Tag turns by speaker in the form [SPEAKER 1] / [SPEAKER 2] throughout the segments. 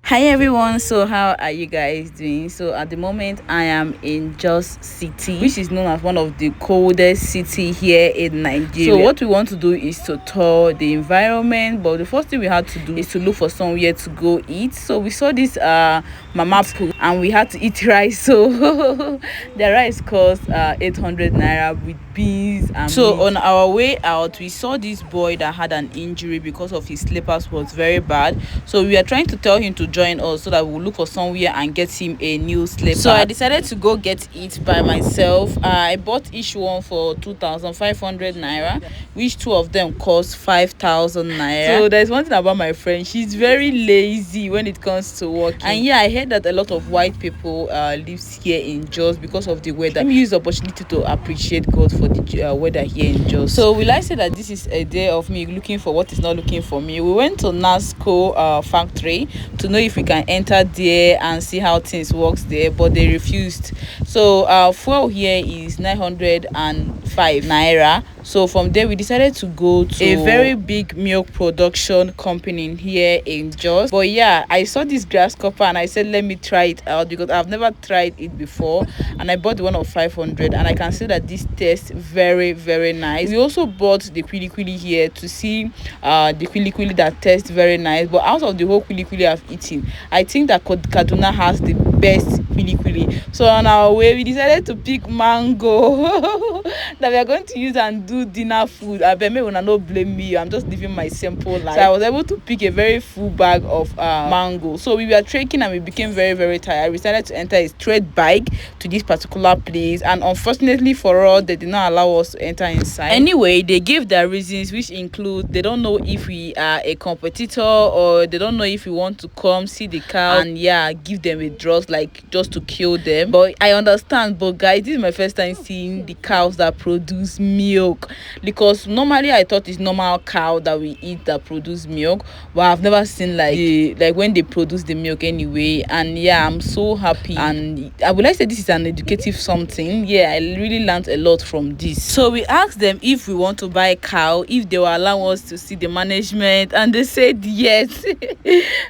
[SPEAKER 1] Hi everyone, so how are you guys doing? So at the moment I am in Jos City, which is known as one of the coldest city here in Nigeria. So what we want to do is to tour the environment, but the first thing we had to do is to look for somewhere to go eat. So we saw this mama put and we had to eat rice. So the rice cost 800 naira with beans and so meat. On our way out we saw this boy that had an injury because of his slippers was very bad, so we are trying to tell him to join us so that we'll look for somewhere and get him a new slipper. So I decided to go get it by myself. I bought each one for 2,500 naira, which two of them cost 5,000 naira. So there's one thing about my friend, she's very lazy when it comes to working. And yeah, I heard that a lot of white people lives here in Jos because of the weather. Let me use the opportunity to appreciate God for the weather here in Jos. So will I say that this is a day of me looking for what is not looking for me? We went to NASCO factory to know if we can enter there and see how things works there, but they refused. So fuel here is 905 naira. So from there we decided to go to a very big milk production company here in Jos. But yeah, I saw this grasshopper and I said let me try it out because I've never tried it before, and I bought the one of 500 and I can say that this tastes very very nice. We also bought the kwili here to see the kwili that tastes very nice, but out of the whole kwili I've eaten, I think that Kaduna has the best kwili. So on our way we decided to pick mango that we are going to use and do dinner food. I bet me when I not blame me, I'm just living my simple life. So I was able to pick a very full bag of mango. So we were trekking and we became very very tired. We decided to enter a straight bike to this particular place, and unfortunately for us they did not allow us to enter inside. Anyway, they gave their reasons, which include they don't know if we are a competitor or they don't know if we want to come see the cow and yeah, give them a drugs like just to kill them. But I understand, but guys, this is my first time seeing the cows that produce milk, because normally I thought it's normal cow that we eat that produce milk, but I've never seen like when they produce the milk anyway. And yeah, I'm so happy, and I would like to say this is an educative something. Yeah, I really learned a lot from this. So we asked them if we want to buy a cow, if they will allow us to see the management, and they said yes.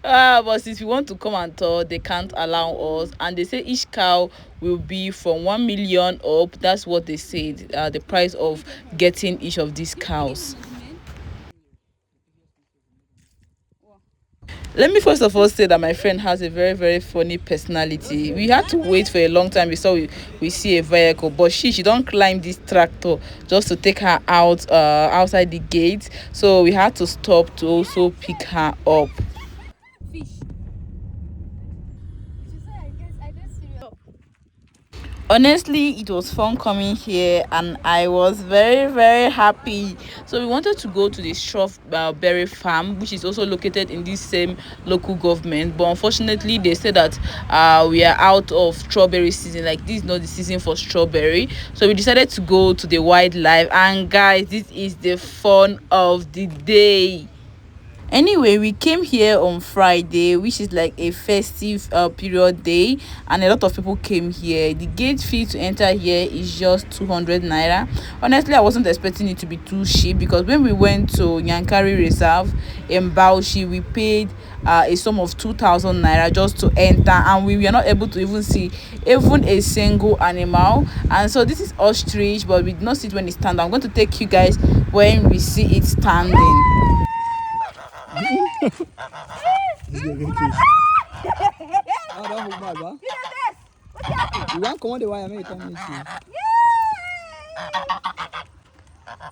[SPEAKER 1] But since we want to come and tour, they can't allow us, and they say each cow will be from 1 million up. That's what they said, the price of getting each of these cows. Let me first of all say that my friend has a very very funny personality. We had to wait for a long time before we see a vehicle, but she don't climb this tractor just to take her out outside the gate, so we had to stop to also pick her up. Honestly, it was fun coming here and I was very very happy. So we wanted to go to the strawberry farm, which is also located in this same local government, but unfortunately they said that we are out of strawberry season, like this is not the season for strawberry. So we decided to go to the wildlife, and guys, this is the fun of the day. Anyway, we came here on Friday, which is like a festive period day, and a lot of people came here. The gate fee to enter here is just 200 naira. Honestly, I wasn't expecting it to be too cheap, because when we went to Yankari Reserve in Bauchi, we paid a sum of 2,000 naira just to enter, and we were not able to even see even a single animal. And so this is ostrich, but we did not see it when it stands. I'm going to take you guys when we see it standing.
[SPEAKER 2] This girl get case. Ah, that hook bad, ba? You want come on the wire, make it come meet you.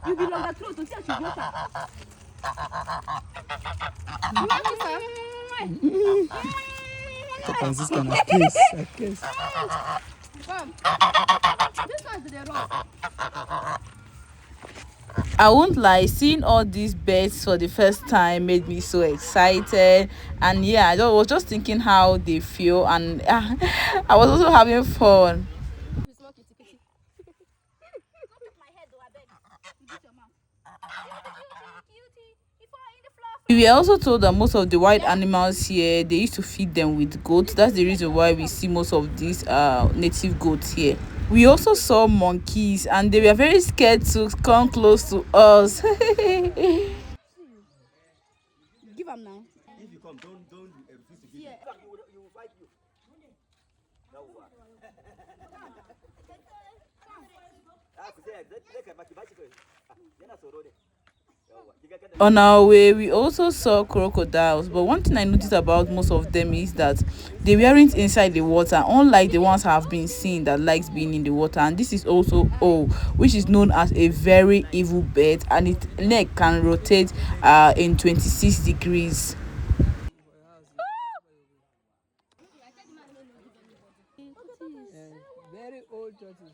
[SPEAKER 3] You be longer close to see what you got.
[SPEAKER 2] This kind of case, a case.
[SPEAKER 3] Come. This one's the rock.
[SPEAKER 1] I won't lie, seeing all these birds for the first time made me so excited, and yeah, I was just thinking how they feel, and I was also having fun. We were also told that most of the wild animals here, they used to feed them with goats. That's the reason why we see most of these native goats here. We also saw monkeys, and they were very scared to come close to us.
[SPEAKER 3] Give them now. If you come, don't refuse to give them.
[SPEAKER 1] On our way, we also saw crocodiles, but one thing I noticed about most of them is that they weren't inside the water, unlike the ones I've been seeing that likes being in the water. And this is also O, which is known as a very evil bird, and its neck can rotate in 26 degrees.
[SPEAKER 2] Very old tortoise.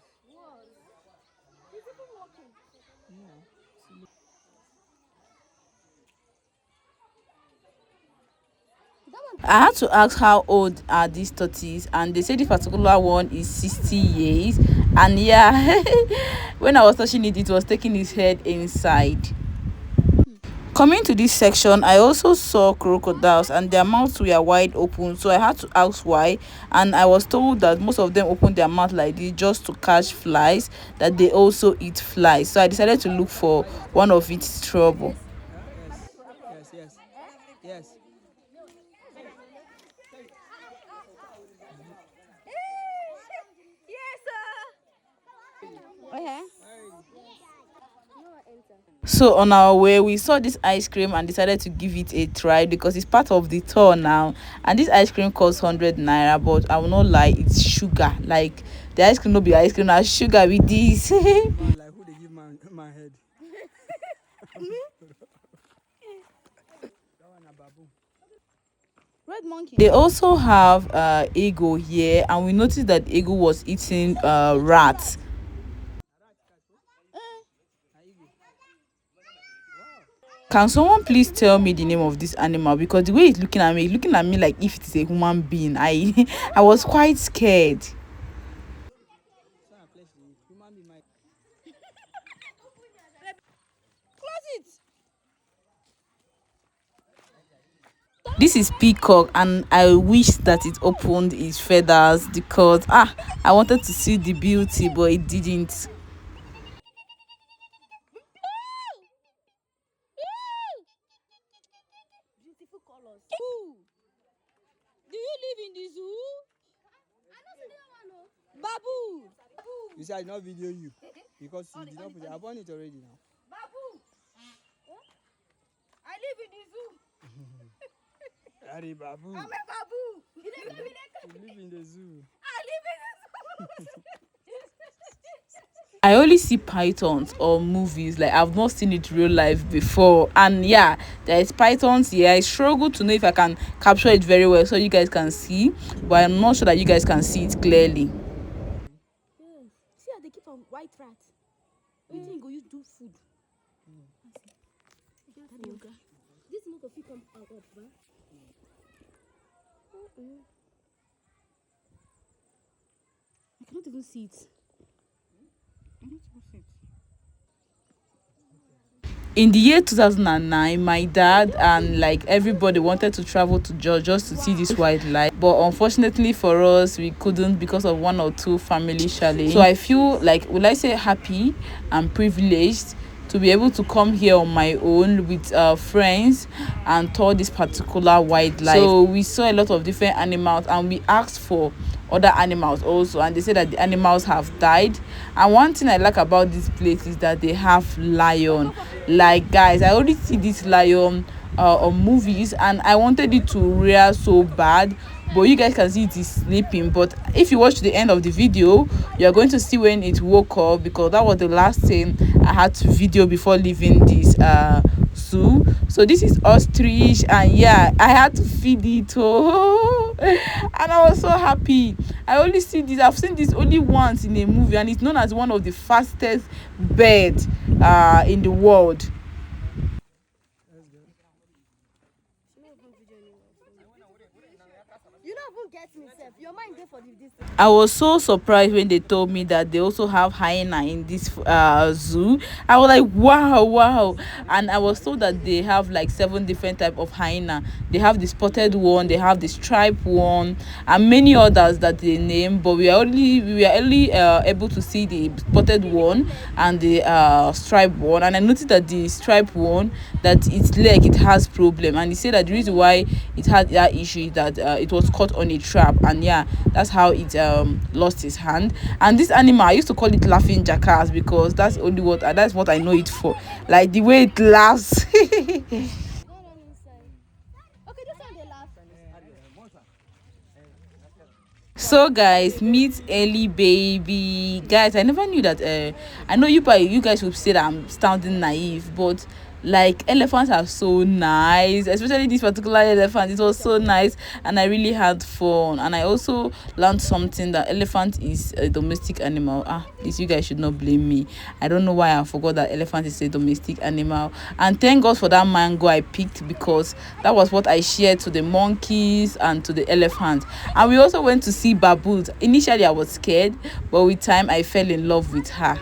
[SPEAKER 1] I had to ask how old are these tortoises, and they said this particular one is 60 years. And yeah, when I was touching it, it was taking its head inside. Coming to this section, I also saw crocodiles and their mouths were wide open, so I had to ask why. And I was told that most of them open their mouth like this just to catch flies, that they also eat flies. So I decided to look for one of its trouble.
[SPEAKER 2] Yes, yes, yes.
[SPEAKER 3] Okay.
[SPEAKER 1] So on our way, we saw this ice cream and decided to give it a try because it's part of the tour now. And this ice cream costs 100 naira, but I will not lie, it's sugar. Like the ice cream no be ice cream, na sugar with this.
[SPEAKER 2] Man, like who they give my head? That one a baboon.
[SPEAKER 3] Red monkey.
[SPEAKER 1] They also have eagle here, and we noticed that eagle was eating rats. Can someone please tell me the name of this animal? Because the way it's looking at me like if it's a human being. I was quite scared.
[SPEAKER 2] Human being might.
[SPEAKER 3] Close it.
[SPEAKER 1] This is peacock, and I wish that it opened its feathers because I wanted to see the beauty, but it didn't.
[SPEAKER 3] Beautiful colors. Ooh. Do you live in the zoo? I don't see that one. Babu.
[SPEAKER 2] You say I did not video you because you did not put it. I've done it already now.
[SPEAKER 3] Babu. I live in the zoo.
[SPEAKER 2] Harry babu.
[SPEAKER 3] I'm a babu. You
[SPEAKER 2] live in the zoo.
[SPEAKER 3] I live in the zoo.
[SPEAKER 1] I only see pythons or movies, like I've not seen it real life before. And yeah, there is pythons here. I struggle to know if I can capture it very well so you guys can see, but I'm not sure that you guys can see it clearly.
[SPEAKER 3] Yes. See how they keep on white rat. You think go use do food? This milk of come out of I cannot even see it.
[SPEAKER 1] In the year 2009, my dad and like everybody wanted to travel to Georgia just to see this wildlife, but unfortunately for us we couldn't because of one or two family challenges. So I feel like, will I say, happy and privileged to be able to come here on my own with friends and tour this particular wildlife. So we saw a lot of different animals and we asked for other animals also, and they said that the animals have died. And one thing I like about this place is that they have lion. Like guys, I already see this lion on movies and I wanted it to rear so bad, but you guys can see it is sleeping. But if you watch the end of the video, you are going to see when it woke up, because that was the last thing I had to video before leaving this zoo. So this is ostrich, and yeah, I had to feed it. Oh, and I was so happy. I only see this, I've seen this only once in a movie, and it's known as one of the fastest birds in the world.
[SPEAKER 3] You know even get me self. Your mind there for this.
[SPEAKER 1] I was so surprised when they told me that they also have hyena in this zoo. I was like, wow, wow. And I was told that they have like 7 different type of hyena. They have the spotted one, they have the striped one, and many others that they name. But we are only able to see the spotted one and the striped one. And I noticed that the striped one, that its leg, it has problem, and he said that the reason why it had that issue is that it was caught on a trap, and yeah, that's how it lost his hand. And this animal, I used to call it laughing jackass, because that's what I know it for, like the way it laughs.
[SPEAKER 3] Go run inside. Okay, this one they laugh.
[SPEAKER 1] So guys, meet Ellie baby. Guys, I never knew that. I know you guys would say that I'm sounding naive, but like, elephants are so nice, especially this particular elephant. It was so nice, and I really had fun. And I also learned something, that elephant is a domestic animal. This, you guys should not blame me. I don't know why I forgot that elephant is a domestic animal. And thank God for that mango I picked, because that was what I shared to the monkeys and to the elephant. And we also went to see baboons. Initially I was scared, but with time I fell in love with her.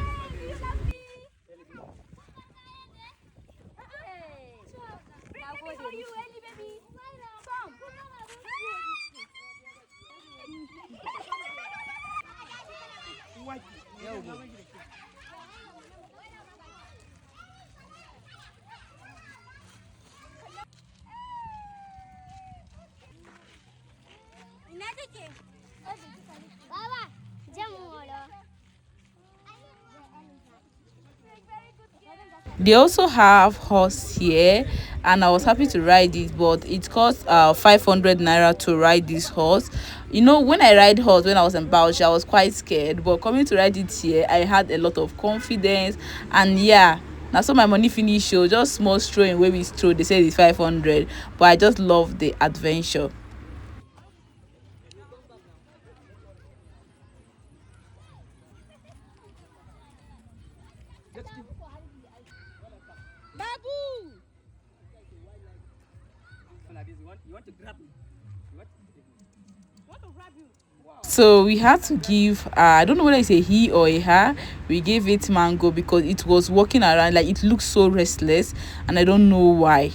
[SPEAKER 1] They also have horse here, and I was happy to ride it, but it cost 500 naira to ride this horse. You know, when I ride horse when I was in Bauchi, I was quite scared, but coming to ride it here, I had a lot of confidence. And yeah, now so my money finish, so just small strolling where we stroll, they say it's 500, but I just love the adventure.
[SPEAKER 3] Babu.
[SPEAKER 2] You want to grab me?
[SPEAKER 3] Want to grab you?
[SPEAKER 1] So we had to give I don't know whether it's a he or a her. We gave it mango because it was walking around, like it looked so restless, and I don't know why.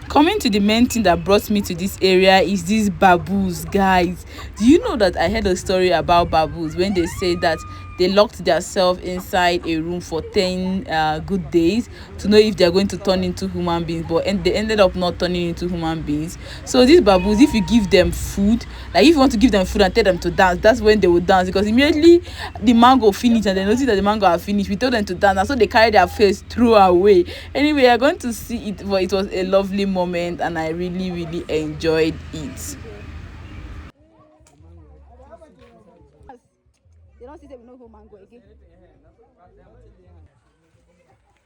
[SPEAKER 1] Coming to the main thing that brought me to this area is these baboons. Guys, do you know that I heard a story about baboons when they say that they locked themselves inside a room for 10 good days to know if they're going to turn into human beings, but they ended up not turning into human beings. So these baboons, if you give them food, like if you want to give them food and tell them to dance, that's when they will dance, because immediately the mango finish and they notice that the mango are finished, we told them to dance, and so they carry their face throw away. Anyway, you're going to see it, but it was a lovely moment, and I really really enjoyed it.
[SPEAKER 3] They don't see that we know who mango again.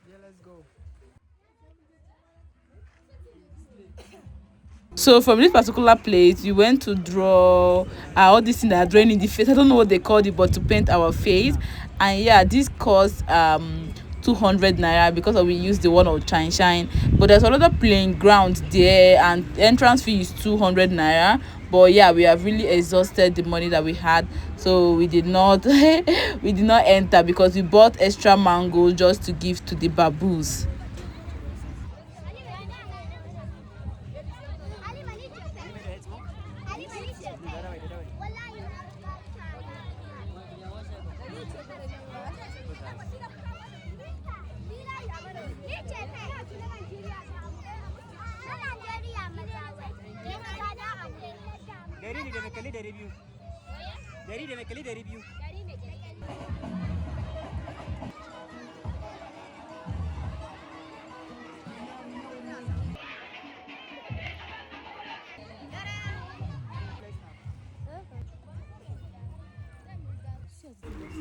[SPEAKER 2] Yeah, let's go.
[SPEAKER 1] So from this particular place, we went to draw all these things that are drawing in the face. I don't know what they called it, but to paint our face. And yeah, this cost 200 naira, because we used the one of shine. But there's another playing ground there, and the entrance fee is 200 naira. But yeah, we have really exhausted the money that we had, so we did not we did not enter, because we bought extra mango just to give to the baboons.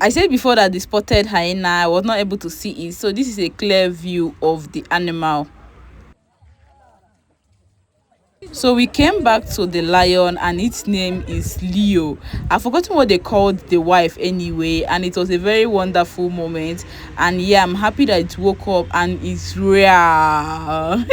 [SPEAKER 1] I said before that the spotted hyena, I was not able to see it, so this is a clear view of the animal. So we came back to the lion, and its name is Leo. I've forgotten what they called the wife anyway, and it was a very wonderful moment. And yeah, I'm happy that it woke up and it's real.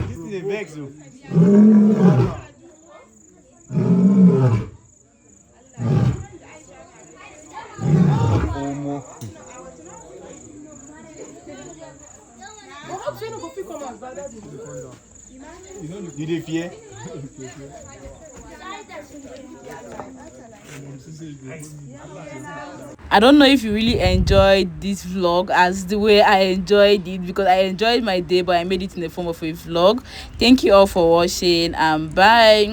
[SPEAKER 2] This is a vex. You dey fear?
[SPEAKER 1] I don't know if you really enjoyed this vlog as the way I enjoyed it, because I enjoyed my day, but I made it in the form of a vlog. Thank you all for watching, and bye.